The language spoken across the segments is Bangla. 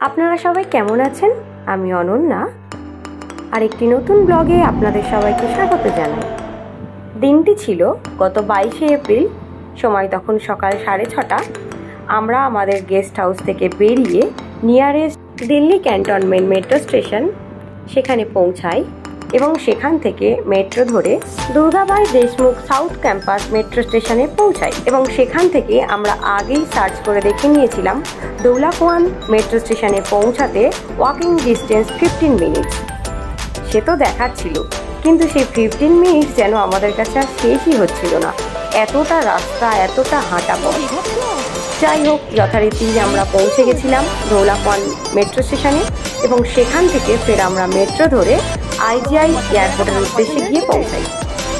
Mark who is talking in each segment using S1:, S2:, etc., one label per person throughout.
S1: আপনারা সবাই কেমন আছেন? আমি অনন্যা আর একটি নতুন ব্লগে আপনাদের সবাইকে স্বাগত জানাই। দিনটি ছিল গত 22শে এপ্রিল, সময় তখন সকাল 6:30। আমরা আমাদের গেস্ট হাউস থেকে বেরিয়ে nearest Delhi cantonment metro station সেখানে পৌঁছাই এবং সেখান থেকে মেট্রো ধরে Durgabai Deshmukh south campus metro স্টেশনে পৌঁছাই এবং সেখান থেকে আমরা আগেই সার্চ করে দেখে নিয়েছিলাম দৌলাকুয়ান মেট্রো স্টেশনে পৌঁছাতে ওয়াকিং ডিস্টেন্স 15 মিনিটস। সে তো দেখাচ্ছিল, কিন্তু সেই 15 মিনিটস যেন আমাদের কাছে আর শেষই হচ্ছিল না। এতটা রাস্তা, এতটা হাঁটা পথ। যাই হোক, যথারীতি আমরা পৌঁছে গেছিলাম দৌলাকুয়ান মেট্রো স্টেশনে এবং সেখান থেকে ফের আমরা মেট্রো ধরে IGI এয়ারপোর্টের উদ্দেশ্যে গিয়ে পৌঁছাই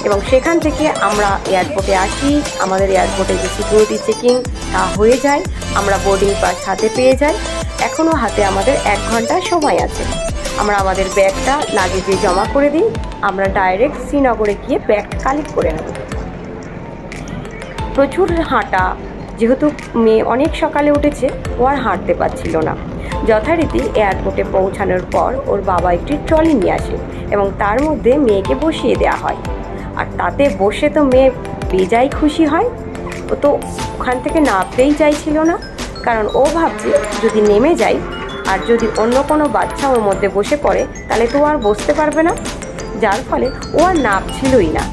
S1: এবং সেখান থেকে আমরা এয়ারপোর্টে আসি। আমাদের এয়ারপোর্টে যে সিকিউরিটি চেকিং তা হয়ে যায়, আমরা বোর্ডিং পাস হাতে পেয়ে যাই। এখনও হাতে আমাদের 1 ঘন্টা সময় আছে। আমরা আমাদের ব্যাগটা লাগেজে জমা করে দিই। আমরা ডাইরেক্ট শ্রীনগরে গিয়ে ব্যাগটা কালেক্ট করে নেব। প্রচুর হাঁটা, যেহেতু মেয়ে অনেক সকালে উঠেছে, ও আর হাঁটতে পারছিল না। যথারীতি এয়ারপোর্টে পৌঁছানোর পর ওর বাবা একটি ট্রলি নিয়ে আসে এবং তার মধ্যে মেয়েকে বসিয়ে দেওয়া হয়। আর তাতে বসে তো মেয়ে বেজায় খুশি হয়। ও তো ওখান থেকে নামতেই চাইছিল না, কারণ ও ভাবছে যদি নেমে যায় আর যদি অন্য কোনো বাচ্চা ওর মধ্যে বসে পড়ে তাহলে তো আর বসতে পারবে না, যার ফলে ও আর নামছিলই না।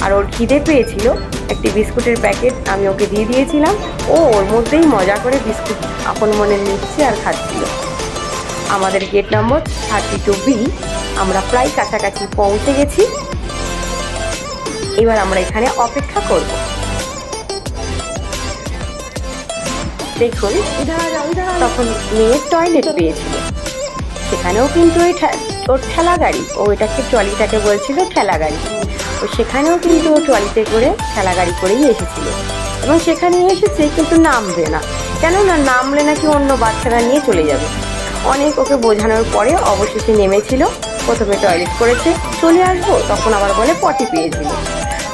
S1: আর ওর খিদে পেয়েছিল, একটি বিস্কুটের প্যাকেট আমি ওকে দিয়ে দিয়েছিলাম। ও ওর মধ্যেই মজা করে বিস্কুট আপন মনে নিচ্ছে আর খাচ্ছিল। আমাদের গেট নম্বর 32B, আমরা প্রায় কাছাকাছি পৌঁছে গেছি। এবার আমরা এখানে অপেক্ষা করব। দেখুন, তখন মেয়ের টয়লেট পেয়েছিল, সেখানেও কিন্তু ওর ঠেলা গাড়ি, ও এটাকে ট্রলিটাকে বলছিল ঠেলা গাড়ি। ও সেখানেও কিন্তু ও ট্রলিতে করে ঠেলা গাড়ি করেই এসেছিল এবং সেখানে এসেছে, কিন্তু নামবে না। কেননা নামলে নাকি অন্য বাচ্চারা নিয়ে চলে যাবে। অনেক ওকে বোঝানোর পরে অবশেষে নেমেছিল। প্রথমে টয়লেট করেছে, চলে আসবো, তখন আবার বলে পটি পেয়েছিল।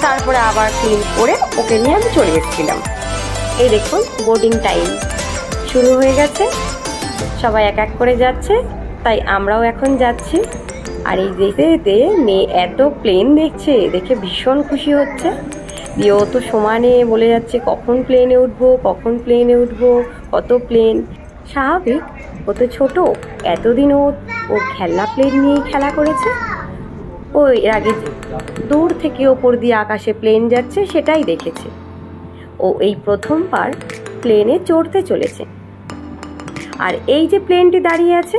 S1: তারপরে আবার ক্লিন করে ওকে নিয়ে আমি চলে এসেছিলাম। এই দেখুন, বোর্ডিং টাইম শুরু হয়ে গেছে, সবাই এক এক করে যাচ্ছে, তাই আমরাও এখন যাচ্ছি। আর এই যেতে যেতে মেয়ে এত প্লেন দেখছে, দেখে ভীষণ খুশি হচ্ছে। দিয়ে ও তো সমানে বলে যাচ্ছে কখন প্লেনে উঠবো, কখন প্লেনে উঠবো, কত প্লেন। স্বাভাবিক, ও তো ছোটো, এতদিন ও খেলনা প্লেন নিয়েই খেলা করেছে। ও এর আগে দূর থেকে ওপর দিয়ে আকাশে প্লেন যাচ্ছে সেটাই দেখেছে। ও এই প্রথমবার প্লেনে চড়তে চলেছে। আর এই যে প্লেনটি দাঁড়িয়ে আছে,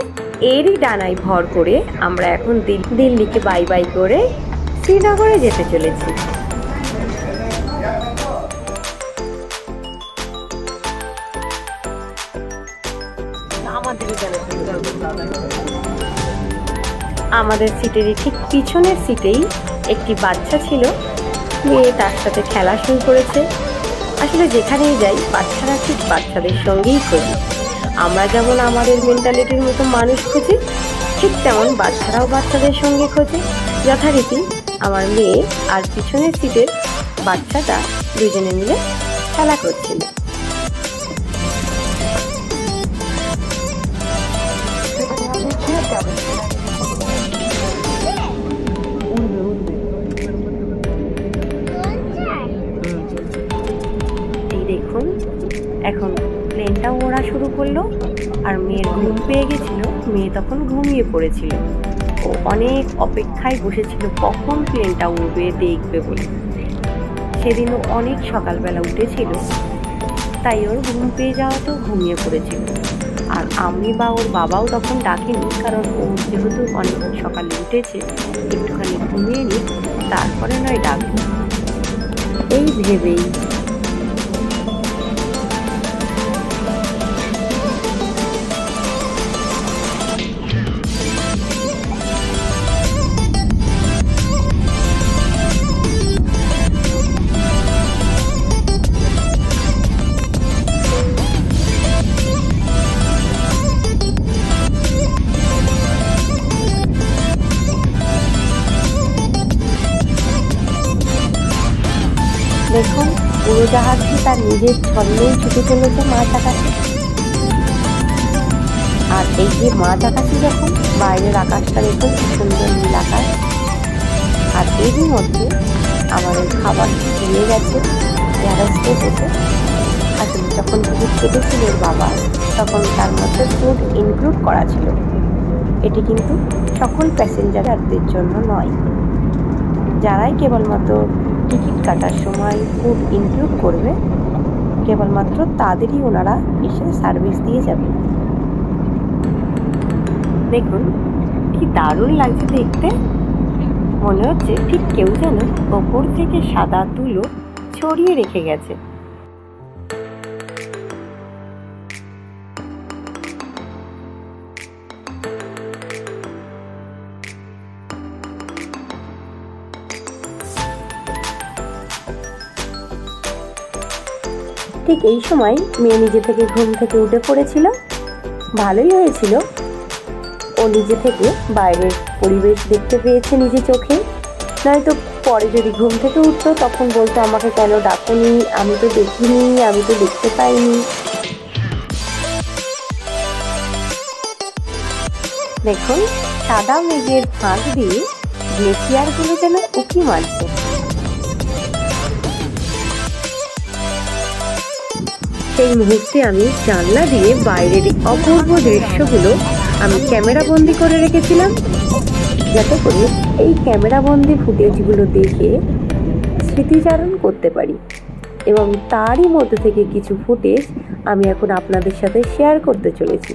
S1: এরই ডানায় ভর করে আমরা এখন দিল্লিকে বাই বাই করে শ্রীনগরে যেতে চলেছি। আমাদের সিটেরই ঠিক পিছনের সিটেই একটি বাচ্চা ছিল। মেয়ে তার সাথে খেলা শুরু করেছে। আসলে যেখানেই যাই বাচ্চারা ঠিক বাচ্চাদের সঙ্গেই খুঁজি। আমরা যেমন আমাদের মেন্টালিটির মতো মানুষ খুঁজি, ঠিক তেমন বাচ্চারাও বাচ্চাদের সঙ্গে খোঁজে। যথারীতি আমার মেয়ে আর পিছনের সিটের বাচ্চাটা দুজনে মিলে খেলা করছিল। এই দেখুন, এখন প্লেনটাও ওড়া শুরু করলো আর মেয়ের ঘুম পেয়ে গেছিল। মেয়ে তখন ঘুমিয়ে পড়েছিল। ও অনেক অপেক্ষায় বসেছিল কখন প্লেনটা উড়বে দেখবে বলে। সেদিনও অনেক সকালবেলা উঠেছিল, তাই ওর ঘুম পেয়ে যাওয়াতেও ঘুমিয়ে পড়েছিল। আর আমি বা ওর বাবাও তখন ডাকেনি, কারণ ও যেহেতু অনেক সকালে উঠেছে, একটুখানি ঘুমিয়ে নি, তারপরে নয় ডাকবো এই ভেবেই। দেখুন, উড়োজাহাজটি তার নিজের ছন্দেই ছুটে চলেছে মাছ আকাশে। আর আর এই যে মাঝ আকাশে যখন বাইরের আকাশটা দেখুন সুন্দর নীল আকাশ। আর এরই মধ্যে আমাদের খাবার দিয়ে গেছে এয়ার হোস্টেস এসে। আসলে যখন টিকিট কেটেছিল ওর বাবা, তখন তার মধ্যে ফুড ইনক্লুড করা ছিল। এটি কিন্তু সকল প্যাসেঞ্জারদের জন্য নয়, যারাই কেবলমাত্র টিকিট কাটার সময় ফুড ইনক্লুড করবে কেবলমাত্র তাদেরই ওনারা এসে সার্ভিস দিয়ে যাবে। দেখুন কি দারুণ লাগছে দেখতে, মনে হচ্ছে ঠিক কেউ যেন ওপর থেকে সাদা তুলো ছড়িয়ে রেখে গেছে। ঠিক এই সময় মেয়ে নিজে থেকে ঘুম থেকে উঠে পড়েছিল। ভালোই হয়েছিল, ও নিজে থেকে বাইরের পরিবেশ দেখতে পেয়েছে নিজে চোখে। নয়তো পরে যদি ঘুম থেকে উঠতো তখন বলতো আমাকে কেন ডাকুনি, আমি তো দেখিনি, আমি তো দেখতে পাইনি। দেখুন সাদা মেঘের ফাঁক দিয়ে গ্লেসিয়ারগুলো যেন উঁকি মারছে। সেই মুহূর্তে আমি জানলা দিয়ে বাইরের অপূর্ব দৃশ্যগুলো আমি ক্যামেরা বন্দি করে রেখেছিলাম, যাতে করে এই ক্যামেরা বন্দি ফুটেজগুলো দেখে স্মৃতিচারণ করতে পারি। এবং তারই মধ্যে থেকে কিছু ফুটেজ আমি এখন আপনাদের সাথে শেয়ার করতে চলেছি।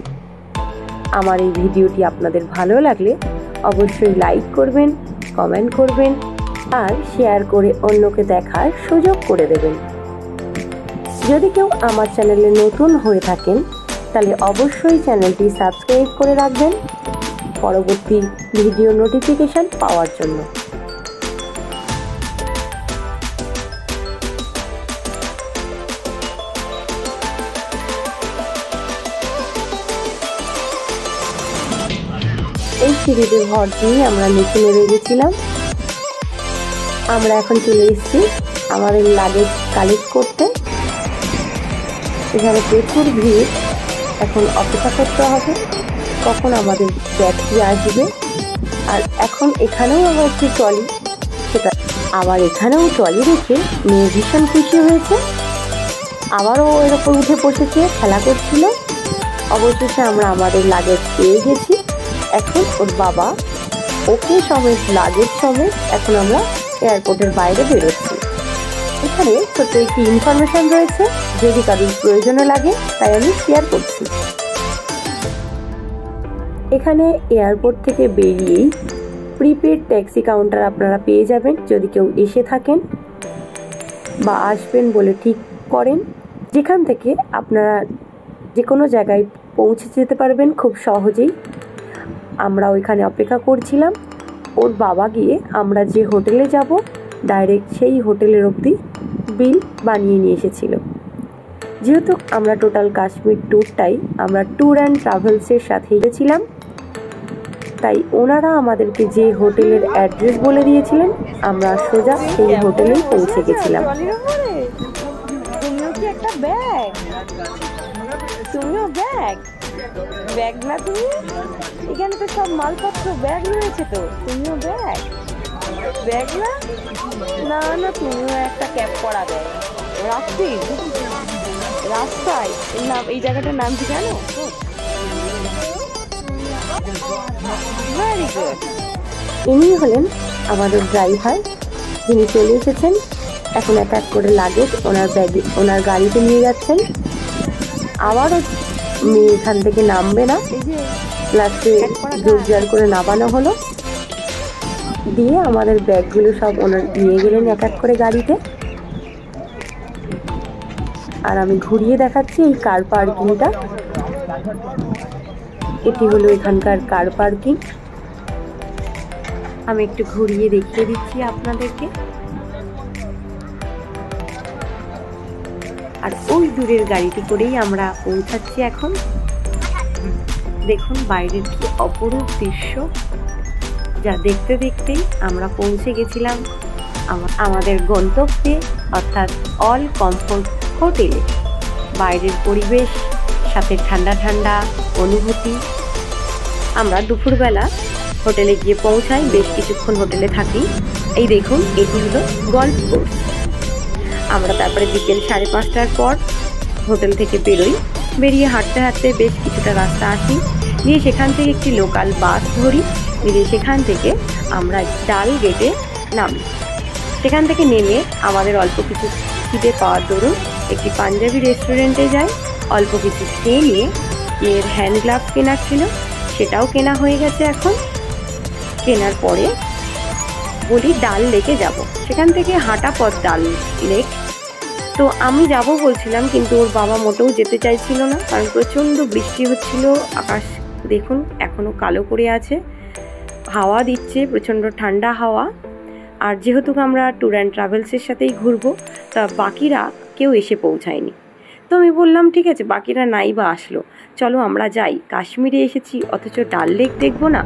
S1: আমার এই ভিডিওটি আপনাদের ভালো লাগলে অবশ্যই লাইক করবেন, কমেন্ট করবেন আর শেয়ার করে অন্যকে দেখার সুযোগ করে দেবেন। যদি কেউ আমার চ্যানেলে নতুন হয়ে থাকেন তাহলে অবশ্যই চ্যানেলটি সাবস্ক্রাইব করে রাখবেন পরবর্তী ভিডিও নোটিফিকেশন পাওয়ার জন্য। এই সিঁড়িতে ভর দিয়ে আমরা নিচে নেমে গেছিলাম। আমরা এখন চলে এসেছি আমাদের লাগেজ কালেক্ট করতে। এখানে প্রচুর ভিড়, এখন অপেক্ষা করতে হবে কখন আমাদের ব্যাগটি আসবে। আর এখন এখানেও আবার একটি ট্রলি, সেটা আবার এখানেও ট্রলি দেখে মেয়ে ভীষণ খুশি হয়েছে। আবারও এর ওপর উঠে বসেছে, খেলা করছিল। অবশেষে আমরা আমাদের লাগেজ পেয়ে গেছি। এখন ওর বাবা ওকে সমেত লাগেজ সমেত এখন আমরা এয়ারপোর্টের বাইরে বেরোচ্ছি। এখানে ছোট্ট একটি ইনফরমেশন রয়েছে, যদি কারোর প্রয়োজনে লাগে তাই আমি শেয়ার করছি। এখানে এয়ারপোর্ট থেকে বেরিয়েই প্রিপেড ট্যাক্সি কাউন্টার আপনারা পেয়ে যাবেন যদি কেউ এসে থাকেন বা আসবেন বলে ঠিক করেন, যেখান থেকে আপনারা যে কোনো জায়গায় পৌঁছে যেতে পারবেন খুব সহজেই। আমরা ওইখানে অপেক্ষা করছিলাম। ওর বাবা গিয়ে আমরা যে হোটেলে যাব ডাইরেক্ট সেই হোটেলের অবধি বিল বানিয়ে নিয়ে এসেছিল। যেহেতু আমরা টোটাল কাশ্মীর ট্যুরটাই আমরা ট্যুর অ্যান্ড ট্রাভেলসের সাথে গেছিলাম, তাই ওনারা আমাদেরকে যে হোটেলের অ্যাড্রেস বলে দিয়েছিলেন আমরা সোজা সেই হোটেলেই পৌঁছে গেছিলাম।
S2: তুমিও কি একটা ব্যাগ, তুমিও ব্যাগ ব্যাগ না তুমি? এখানে তো সব মালপত্র ব্যাগ রয়েছে, তো তুমিও ব্যাগ ব্যাগ না? না না, তুমিও একটা ক্যাপ পরা ব্যাগ। রাস্তায় নাম, এই জায়গাটার নাম কি জানো? Very good.
S1: ইনি হলেন আমাদের ড্রাইভার, যিনি চলে এসেছেন। এখন এক এক করে লাগেজ ওনার গাড়িতে নিয়ে যাচ্ছেন। আবারও মেয়ে এখান থেকে নামবে না, লাস্টে জোর করে নামানো হলো। দিয়ে আমাদের ব্যাগগুলো সব ওনার নিয়ে গেলেন এক এক করে গাড়িতে। আর আমি ঘুরিয়ে দেখাচ্ছি এই কার পার্কিংটা। এটি হলো এখানকার কার পার্কিং। আমি একটু ঘুরিয়ে দেখিয়ে দিচ্ছি আপনাদেরকে। আর ওই দূরের গাড়িটি করেই আমরা পৌঁছাচ্ছি এখন। দেখুন বাইরের কি অপরূপ দৃশ্য, যা দেখতে দেখতেই আমরা পৌঁছে গেছিলাম আমাদের গন্তব্যে, অর্থাৎ অল কমফোর্ট হোটেলে। বাইরের পরিবেশ সাথে ঠান্ডা ঠান্ডা অনুভূতি। আমরা দুপুরবেলা হোটেলে গিয়ে পৌঁছাই, বেশ কিছুক্ষণ হোটেলে থাকি। এই দেখুন, এটি হলো গল্ফ কোর্স। আমরা তারপরে বিকেল 5:30টার পর হোটেল থেকে বেরোই। বেরিয়ে হাঁটতে হাঁটতে বেশ কিছুটা রাস্তা আসি, নিয়ে সেখান থেকে একটি লোকাল বাস ধরি। নিয়ে সেখান থেকে আমরা ডাল গেটে নামি। সেখান থেকে নেমে আমাদের অল্প কিছু খিদে পাওয়ার দরুন একটি পাঞ্জাবি রেস্টুরেন্টে যাই। অল্প কিছু খেয়ে নিয়ে মেয়ের হ্যান্ড গ্লাভস কেনার ছিল, সেটাও কেনা হয়ে গেছে। এখন কেনার পরে বলি ডাল লেকে যাব। সেখান থেকে হাঁটা পথ ডাল লেক। তো আমি যাব বলছিলাম, কিন্তু ওর বাবা মোটেও যেতে চাইছিল না, কারণ প্রচণ্ড বৃষ্টি হচ্ছিল। আকাশ দেখুন এখনও কালো করে আছে, হাওয়া দিচ্ছে, প্রচণ্ড ঠান্ডা হাওয়া। আর যেহেতু আমরা ট্যুর অ্যান্ড ট্রাভেলসের সাথেই ঘুরবো, তা বাকিরা কেউ এসে পৌঁছায়নি। তো আমি বললাম ঠিক আছে, বাকিরা নাই বা আসলো, চলো আমরা যাই। কাশ্মীরে এসেছি অথচ ডাল লেক দেখবো না?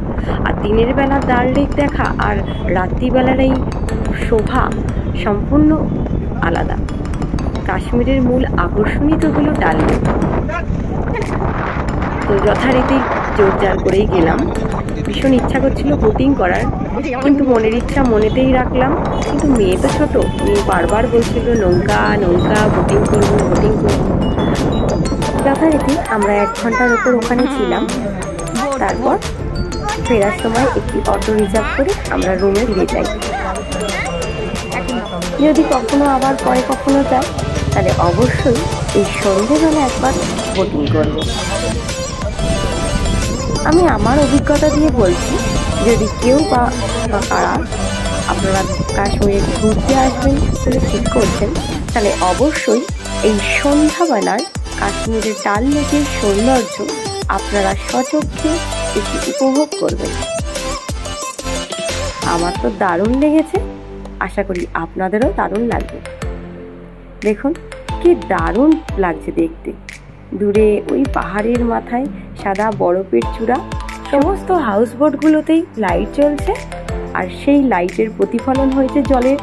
S1: আর দিনের বেলা ডাল লেক দেখা আর রাত্রিবেলার এই শোভা সম্পূর্ণ আলাদা। কাশ্মীরের মূল আকর্ষণই তো হলো ডাল লেক। তো যথারীতি জোরজার করেই গেলাম। ভীষণ ইচ্ছা করছিল বোটিং করার, কিন্তু মনের ইচ্ছা মনেতেই রাখলাম। কিন্তু মেয়ে তো ছোট, মেয়ে বারবার বলছিল নৌকা নৌকা, বোটিং করবো বোটিং করবো। যথারীতি আমরা 1 ঘন্টার ওপর ওখানে ছিলাম। তারপর ফেরার সময় একটি অটো রিজার্ভ করে আমরা রুমে ফিরে যাই। যদি কখনো আবার পরে কখনো যাই, তাহলে অবশ্যই এই সন্ধ্যেবেলা একবার বোটিং করব। আমি আমার অভিজ্ঞতা দিয়ে বলছি, যদি কেউ বা কারা আপনারা কাশ্মীরে ঘুরতে আসবেন বলে ঠিক করছেন, তাহলে অবশ্যই এই সন্ধ্যাবেলার কাশ্মীরের ডাল লেকের সৌন্দর্য আপনারা সচক্ষে একটু উপভোগ করবেন। আমার তো দারুণ লেগেছে, আশা করি আপনাদেরও দারুণ লাগবে। দেখুন কি দারুণ লাগছে দেখতে। দূরে ওই পাহাড়ের মাথায় সাদা বরফের চূড়া, সমস্ত হাউসবোটগুলোতেই লাইট জ্বলছে, আর সেই লাইটের প্রতিফলন হয়েছে জলের।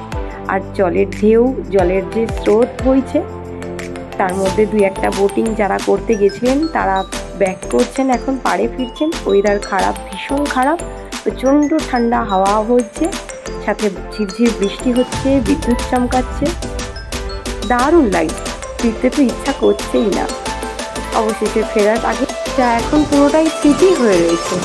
S1: আর জলের ঢেউ, জলের যে স্রোত বইছে, তার মধ্যে 2-1টা বোটিং যারা করতে গেছিলেন তারা ব্যাক করছেন, এখন পাড়ে ফিরছেন। ওয়েদার খারাপ, ভীষণ খারাপ, প্রচণ্ড ঠান্ডা হাওয়া হচ্ছে, সাথে ঝিরঝির বৃষ্টি হচ্ছে, বিদ্যুৎ চমকাচ্ছে। দারুণ লাগছে, ফিরতে তো ইচ্ছা করছেই না। অবশেষে ফেরার আগে যা এখন পুরোটাই স্মৃতি হয়ে রয়েছে।